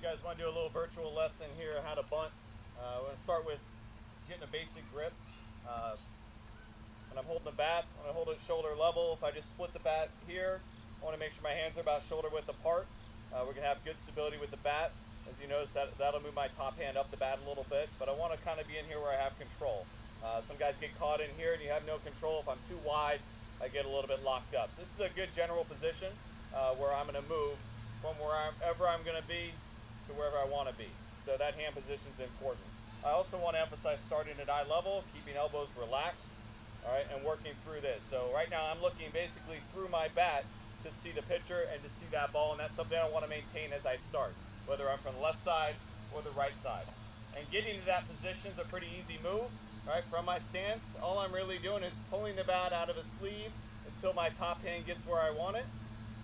guys want to do a little virtual lesson here on how to bunt. We're going to start with getting a basic grip. When I'm holding the bat, I'm going to hold it shoulder level. If I just split the bat here, I want to make sure my hands are about shoulder width apart. We're going to have good stability with the bat. As you notice, that'll move my top hand up the bat a little bit, but I want to kind of be in here where I have control. Some guys get caught in here and you have no control. If I'm too wide, I get a little bit locked up. So this is a good general position where I'm going to move from wherever I'm going to be to wherever I want to be. So that hand position is important. I also want to emphasize starting at eye level, keeping elbows relaxed, all right, and working through this. So right now I'm looking basically through my bat to see the pitcher and to see that ball, and that's something I want to maintain as I start, whether I'm from the left side or the right side. And getting to that position is a pretty easy move, right? From my stance, all I'm really doing is pulling the bat out of a sleeve until my top hand gets where I want it,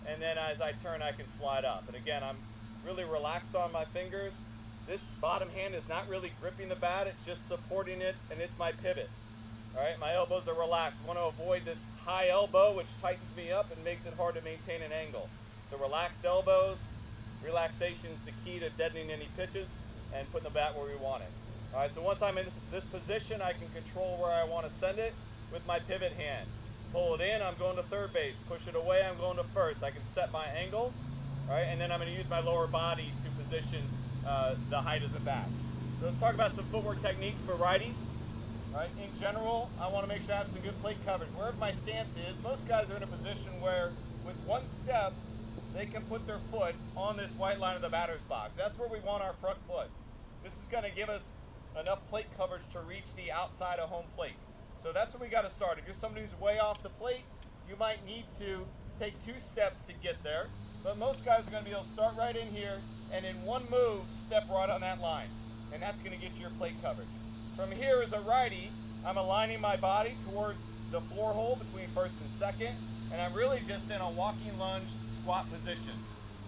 and then as I turn, I can slide up. And again, I'm really relaxed on my fingers. This bottom hand is not really gripping the bat, it's just supporting it, and it's my pivot. All right, my elbows are relaxed. I want to avoid this high elbow, which tightens me up and makes it hard to maintain an angle. So relaxed elbows, relaxation is the key to deadening any pitches and putting the bat where we want it. All right, so once I'm in this position, I can control where I want to send it with my pivot hand. Pull it in, I'm going to third base. Push it away, I'm going to first. I can set my angle, all right, and then I'm going to use my lower body to position the height of the bat. So let's talk about some footwork techniques for righties. Right. In general, I want to make sure I have some good plate coverage. Wherever my stance is, most guys are in a position where with one step, they can put their foot on this white line of the batter's box. That's where we want our front foot. This is going to give us enough plate coverage to reach the outside of home plate. So that's where we got to start. If you're somebody who's way off the plate, you might need to take 2 steps to get there. But most guys are going to be able to start right in here and in one move, step right on that line. And that's going to get you your plate coverage. From here as a righty, I'm aligning my body towards the floor hole between first and second, and I'm really just in a walking lunge squat position,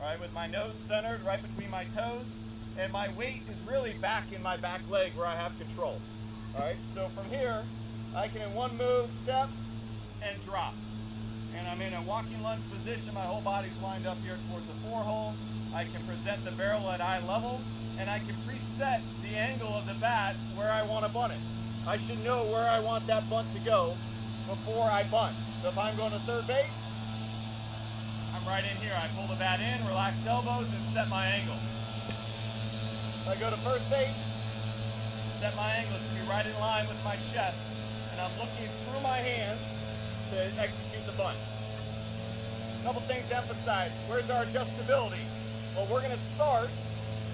right, with my nose centered right between my toes, and my weight is really back in my back leg where I have control. All right, so from here, I can in one move step and drop, and I'm in a walking lunge position. My whole body's lined up here towards the floor hole. I can present the barrel at eye level, and I can preset the angle of the bat where I want to bunt it. I should know where I want that bunt to go before I bunt. So if I'm going to third base, I'm right in here. I pull the bat in, relaxed elbows, and set my angle. If I go to first base, set my angle to be right in line with my chest, and I'm looking through my hands to execute the bunt. A couple things to emphasize. Where's our adjustability? Well, we're going to start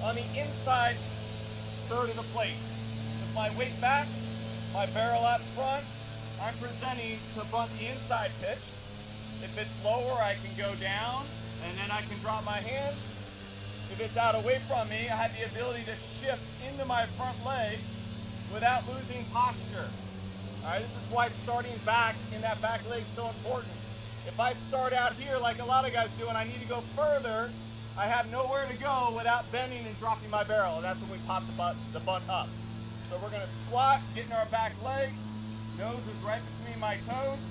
on the inside third of the plate. With my weight back, my barrel out front, I'm presenting to bunt the inside pitch. If it's lower, I can go down, and then I can drop my hands. If it's out away from me, I have the ability to shift into my front leg without losing posture. All right, this is why starting back in that back leg is so important. If I start out here like a lot of guys do and I need to go further, I have nowhere to go without bending and dropping my barrel, and that's when we pop the bunt up. So we're going to squat, getting our back leg, nose is right between my toes,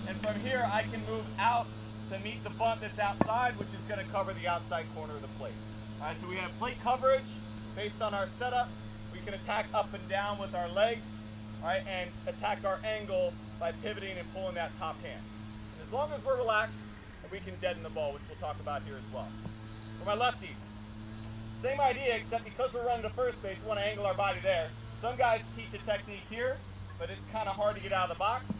and from here I can move out to meet the bunt that's outside, which is going to cover the outside corner of the plate. All right, so we have plate coverage based on our setup. We can attack up and down with our legs, all right, and attack our angle by pivoting and pulling that top hand. And as long as we're relaxed, we can deaden the ball, which we'll talk about here as well. For my lefties, same idea, except because we're running to first base, we want to angle our body there. Some guys teach a technique here, but it's kind of hard to get out of the box.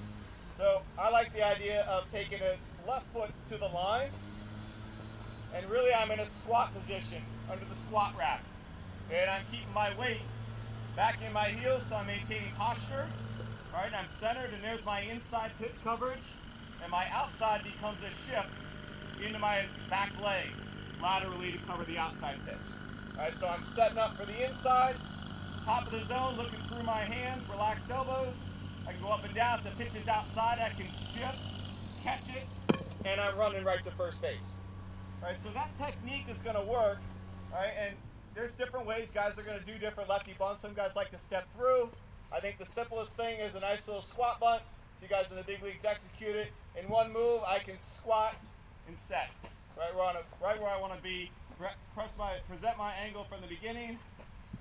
So I like the idea of taking a left foot to the line, and really I'm in a squat position under the squat rack. And I'm keeping my weight back in my heels, so I'm maintaining posture. All right, I'm centered, and there's my inside pitch coverage, and my outside becomes a shift into my back leg laterally to cover the outside pitch. All right, so I'm setting up for the inside, top of the zone, looking through my hands, relaxed elbows. I can go up and down. If the pitch is outside, I can shift, catch it, and I'm running right to first base. All right, so that technique is going to work. All right, and there's different ways guys are going to do different lefty bunts. Some guys like to step through. I think the simplest thing is a nice little squat bunt. So you guys in the big leagues execute it. In one move, I can squat and set. Right where I want to be, press my present my angle from the beginning,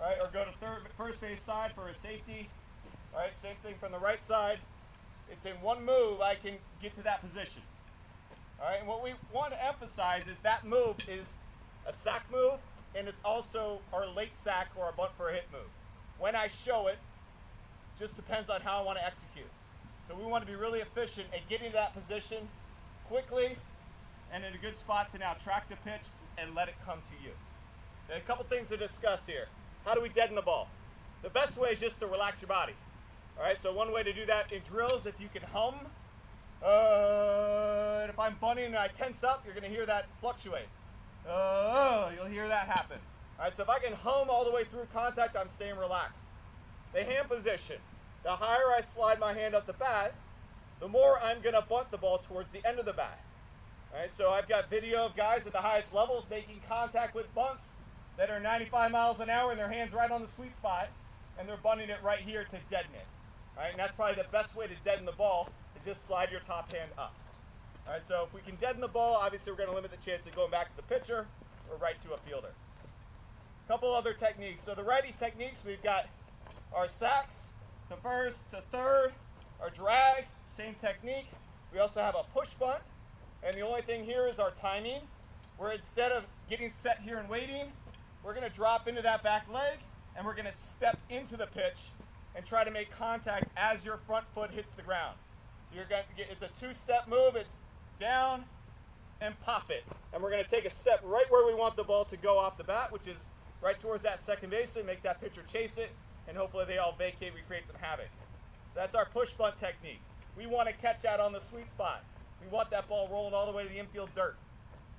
right, or go to first base side for a safety, right, same thing from the right side. It's in one move I can get to that position. All right, and what we want to emphasize is that move is a sack move, and it's also our late sack or a bunt for a hit move. When I show it, just depends on how I want to execute. So we want to be really efficient at getting to that position quickly and in a good spot to now track the pitch and let it come to you. There are a couple things to discuss here. How do we deaden the ball? The best way is just to relax your body. All right, so one way to do that in drills, if you can hum, and if I'm bunting and I tense up, you're going to hear that fluctuate. You'll hear that happen. All right, so if I can hum all the way through contact, I'm staying relaxed. The hand position. The higher I slide my hand up the bat, the more I'm going to bunt the ball towards the end of the bat. All right, so I've got video of guys at the highest levels making contact with bunts that are 95 miles an hour and their hands right on the sweet spot, and they're bunting it right here to deaden it. All right, and that's probably the best way to deaden the ball, is just slide your top hand up. All right, so if we can deaden the ball, obviously we're going to limit the chance of going back to the pitcher or right to a fielder. A couple other techniques. So the righty techniques, we've got our sacks to first to third, our drag, same technique. We also have a push bunt, and the only thing here is our timing, where instead of getting set here and waiting, we're going to drop into that back leg, and we're going to step into the pitch and try to make contact as your front foot hits the ground. So you're going to get, it's a two-step move. It's down and pop it. And we're going to take a step right where we want the ball to go off the bat, which is right towards that second baseman, make that pitcher chase it, and hopefully they all vacate, we create some havoc. That's our push bunt technique. We want to catch out on the sweet spot. We want that ball rolling all the way to the infield dirt.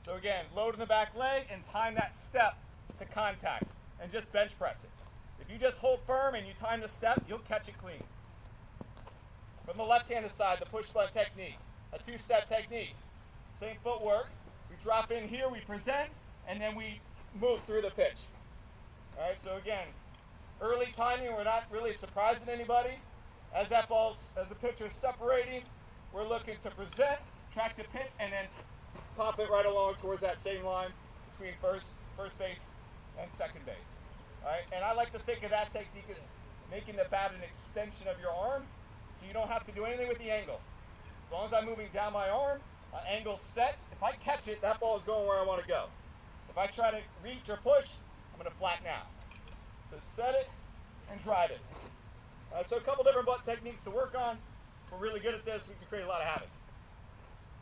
So again, load in the back leg and time that step to contact, and just bench press it. If you just hold firm and you time the step, you'll catch it clean. From the left-handed side, the push butt technique, a two-step technique. Same footwork. We drop in here, we present, and then we move through the pitch. All right, so again, early timing, we're not really surprising anybody. As the pitcher is separating, we're looking to present, track the pitch, and then pop it right along towards that same line between first base and second base. All right, and I like to think of that technique as making the bat an extension of your arm, so you don't have to do anything with the angle. As long as I'm moving down my arm, my angle's set. If I catch it, that ball is going where I want to go. If I try to reach or push, I'm going to flatten out. So set it and drive it. So a couple different butt techniques to work on. If we're really good at this, we can create a lot of havoc.